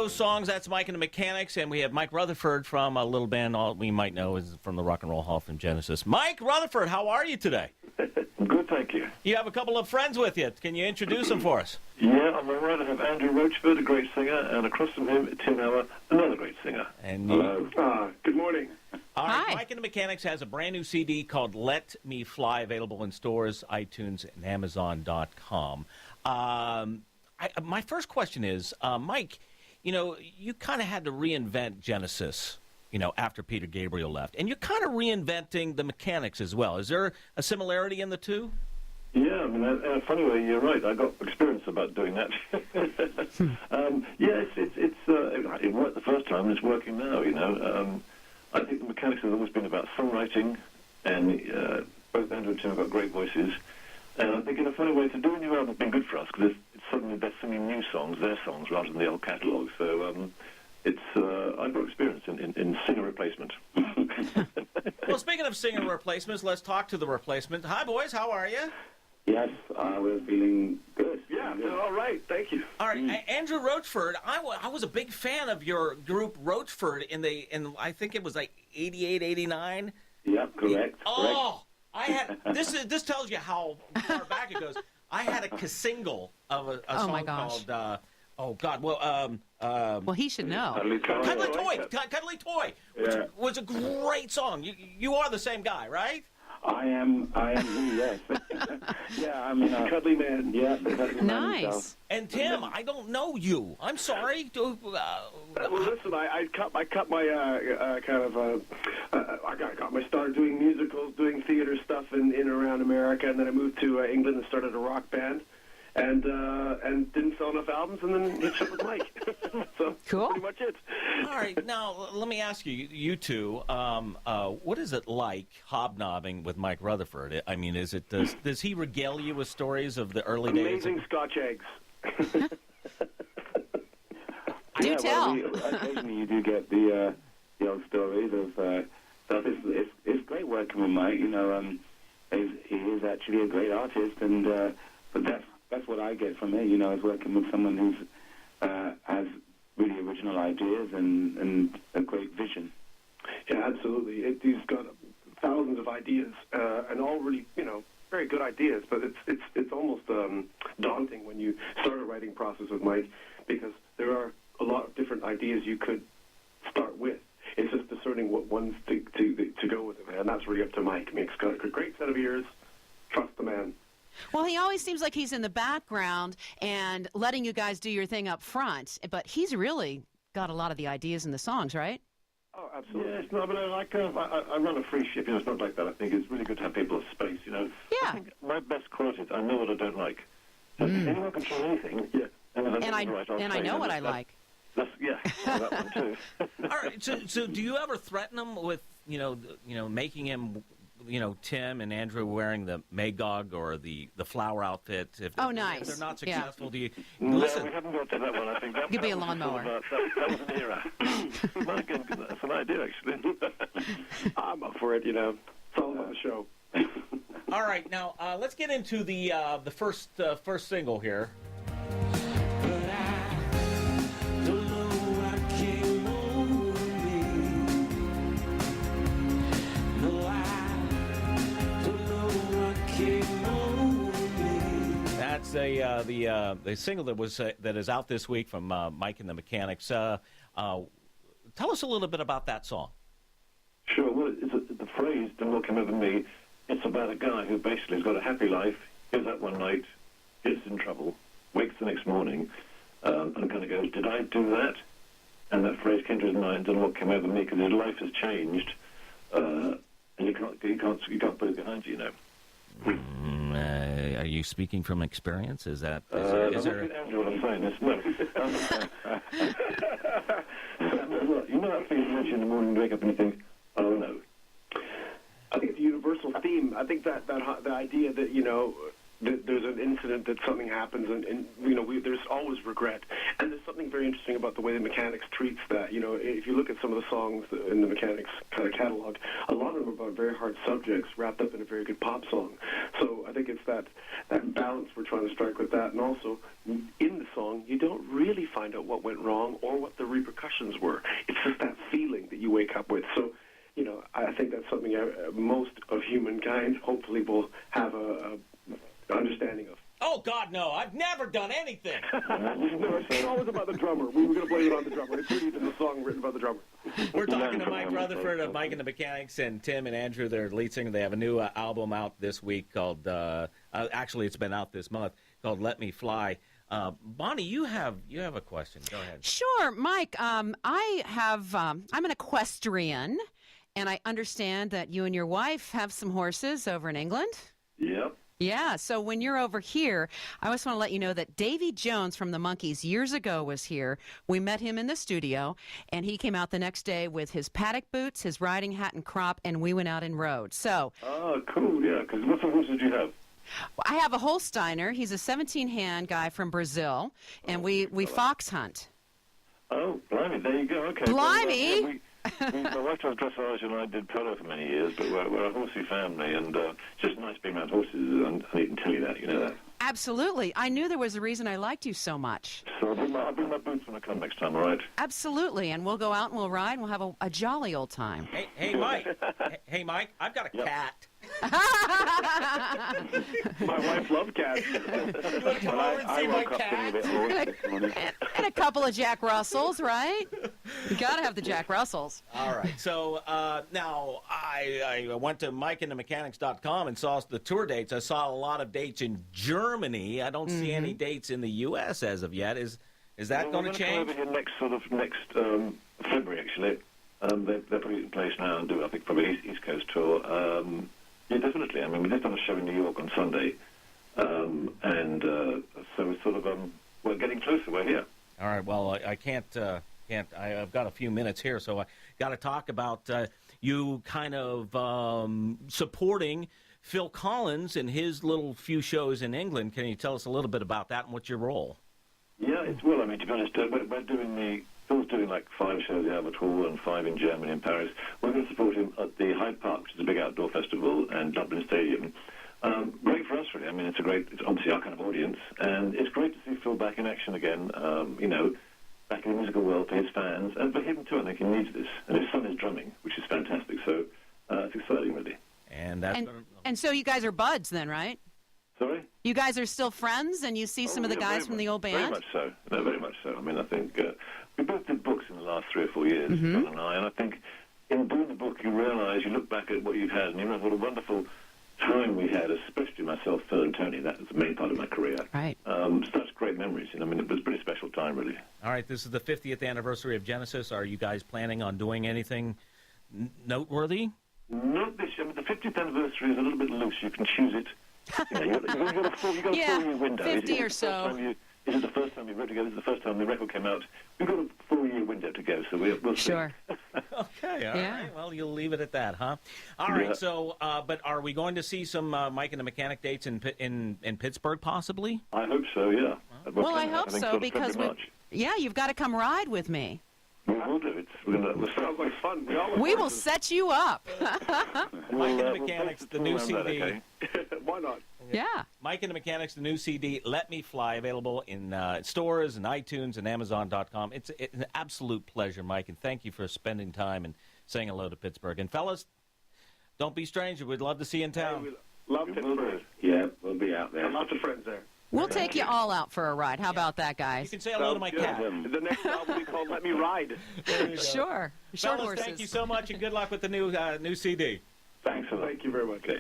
those songs. That's Mike and the Mechanics, and we have Mike Rutherford from a little band all we might know is from the Rock and Roll Hall from Genesis. Mike Rutherford, how are you today? Good, thank you. You have a couple of friends with you. Can you introduce them for us? Yeah, on my right I have Andrew Roachford, a great singer, and across from him, Tim Howard, another great singer. And hello. Good morning. All right, Hi. Mike and the Mechanics has a brand new CD called Let Me Fly, available in stores, iTunes, and Amazon.com. My first question is, Mike, you kind of had to reinvent Genesis, after Peter Gabriel left. And you're kind of reinventing the Mechanics as well. Is there a similarity in the two? Yeah, I mean, in a funny way, you're right. I got experience about doing that. It worked the first time, and it's working now, I think the Mechanics has always been about songwriting, and both Andrew and Tim have got great voices. And I think in a funny way, to do a new album has been good for us, because it's suddenly they're singing new songs, their songs, rather than the old catalogue. So I've got experience in singer replacement. Well, speaking of singer replacements, let's talk to the replacement. Hi, boys. How are you? Yes, we're feeling good. Yeah, all right. Thank you. All right, Andrew Roachford. I was a big fan of your group Roachford in I think it was like 88, 89. Yep, correct. Oh, I had this tells you how far back it goes. I had a single of a song called Well, he should know. Cuddly Toy, which was a great song. You are the same guy, right? I am he, yes. Yeah, I mean, Cuddly Man. Yeah, the cuddly man Nice. himself. And Tim, I don't know you. I'm sorry. Well, listen, I cut my I got my start doing musicals, doing theater stuff in and around America, and then I moved to England and started a rock band, and didn't sell enough albums, and then hit up with Mike. So Cool. pretty much it. All right, now let me ask you two, what is it like hobnobbing with Mike Rutherford? I mean, does he regale you with stories of the early days? Amazing Scotch eggs. Do tell. Occasionally you do get the old stories of stuff. It's great working with Mike. He is actually a great artist, and but that's what I get from it. Is working with someone who's has really original ideas and a great vision. Yeah, absolutely. He's got thousands of ideas, and all really, very good ideas. But it's almost daunting when you start a writing process with Mike, because there are a lot of different ideas you could start with. It's just discerning what ones to go with it, and that's really up to Mike. I mean, he's got a great set of ears. Trust the man. Well, he always seems like he's in the background and letting you guys do your thing up front, but he's really got a lot of the ideas in the songs, right? Oh, absolutely. Yeah, but I run a free ship, it's not like that. I think it's really good to have people of space, Yeah. I think my best quality is I know what I don't like. Anyone can try anything. Yeah. And I know what I like. That one too. All right, so do you ever threaten him with, making him, Tim and Andrew wearing the Magog or the flower outfit? If nice. If they're not successful, do you No, listen? we haven't got to that one. I think that Could be a was lawnmower. that was an era. My goodness, that's an idea, actually. I'm up for it, It's all about the show. All right, now let's get into the first single here. That's the single that is out this week from Mike and the Mechanics. Tell us a little bit about that song. Sure. Well, the phrase "Don't Look Him Over Me." It's about a guy who basically has got a happy life, goes out one night, gets in trouble, wakes the next morning, and kind of goes, "Did I do that?" And that phrase came to his mind, "Don't look him over me," because his life has changed, and you can't put it behind you, Are you speaking from experience? Is that? Is there? Andrew, what I'm saying is no. That feeling when you in the morning, you wake up and you think, "Oh no." I think the universal theme. I think that the idea that there's an incident that something happens, and there's always regret. And there's something very interesting about the way the Mechanics treats that. You know, if you look at some of the songs in the Mechanics kind of catalog, a lot of them are about very hard subjects wrapped up in a very good pop song. So I think it's that balance we're trying to strike with that. And also, in the song, you don't really find out what went wrong or what the repercussions were. It's just that feeling that you wake up with. So, you know, I think that's something most of humankind hopefully will have a understanding of. Oh, God, no. I've never done anything. No, it's always about the drummer. We were going to blame it on the drummer. It's really the song written by the drummer. We're talking to Mike Rutherford of Mike and the Mechanics, and Tim and Andrew, their lead singer. They have a new album out this week called, actually it's been out this month, called Let Me Fly. Bonnie, you have a question. Go ahead. Sure, Mike. I'm an equestrian, and I understand that you and your wife have some horses over in England. Yep. Yeah, so when you're over here, I just want to let you know that Davy Jones from the Monkees years ago was here. We met him in the studio, and he came out the next day with his paddock boots, his riding hat and crop, and we went out and rode. So, Oh, cool, yeah, because what sort of horses do you have? I have a Holsteiner. He's a 17-hand guy from Brazil, and we fox hunt. Oh, blimey, there you go, okay. Blimey! Well, my wife does dressage and I did polo for many years, but we're a horsey family, and it's just nice being around horses, and I can tell you that, you know that. Absolutely. I knew there was a reason I liked you so much. So I'll bring my boots when I come next time, all right? Absolutely, and we'll go out and we'll ride and we'll have a jolly old time. Hey, Mike. Hey, Mike, I've got a cat. My wife loved cats. You want to come over and see my cat? And a couple of Jack Russells, right? You got to have the Jack Russells. All right. So now I went to MikeandtheMechanics.com and saw the tour dates. I saw a lot of dates in Germany. I don't see any dates in the U.S. as of yet. Is that going to change? We're going to come over here next February, actually. They're putting it in place now and do, I think, probably East Coast tour. Yeah, definitely. I mean, we just done a show in New York on Sunday, and so we're sort of we're getting closer. We're here. All right. Well, I can't. I've got a few minutes here, so I got to talk about you kind of supporting Phil Collins and his little few shows in England. Can you tell us a little bit about that and what's your role? Yeah, it's well. I mean, to be honest, we're doing Phil's doing like 5 shows in Albert and 5 in Germany and Paris. We're going to support him at the Hyde Park, which is a big outdoor festival, and Dublin Stadium. Great for us, really. I mean, it's obviously our kind of audience, and it's great to see Phil back in action again. You know, back in the musical world for his fans, and for him too. I think he needs this, and his son is drumming, which is fantastic. So it's exciting, really. And so you guys are buds then, right? Sorry? You guys are still friends, and you see some of the guys from the old band? Very much so. No, very much so. I mean, I think we both did books in the last 3 or 4 years, Phil and I think in doing the book, you realise, you look back at what you've had, and you realise what a wonderful time we had, especially myself, Phil, and Tony. That was the main part of my career. Right. Such great memories. I mean, it was a pretty special time, really. All right, this is the 50th anniversary of Genesis. Are you guys planning on doing anything noteworthy? Not this year. I mean, the 50th anniversary is a little bit loose. You can choose it. You've got a 4-year window. 50 or so. Is it the first time we wrote together? Is it the first time the record came out? We've got a 4-year window to go, so we'll see. Sure. Okay, all right. Well, you'll leave it at that, huh? All right, so, but are we going to see some Mike and the Mechanic dates in Pittsburgh, possibly? I hope so, yeah. Well, I hope so, because you've got to come ride with me. We'll do it. Sounds like fun. We will set you up. Mike and the Mechanics, the new CD. Okay. Why not? Yeah. Mike and the Mechanics, the new CD, Let Me Fly, available in stores and iTunes and Amazon.com. It's an absolute pleasure, Mike, and thank you for spending time and saying hello to Pittsburgh. And, fellas, don't be strangers. We'd love to see you in town. Hey, love Pittsburgh. Yeah, we'll be out there. Lots of friends there. We'll take you all out for a ride. How about that, You guys? can say hello to my cat. The next album will be called Let Me Ride. Sure. Short Fellas, horses. thank you so much, and good luck with the new CD. Thanks a lot. Thank you very much. Okay.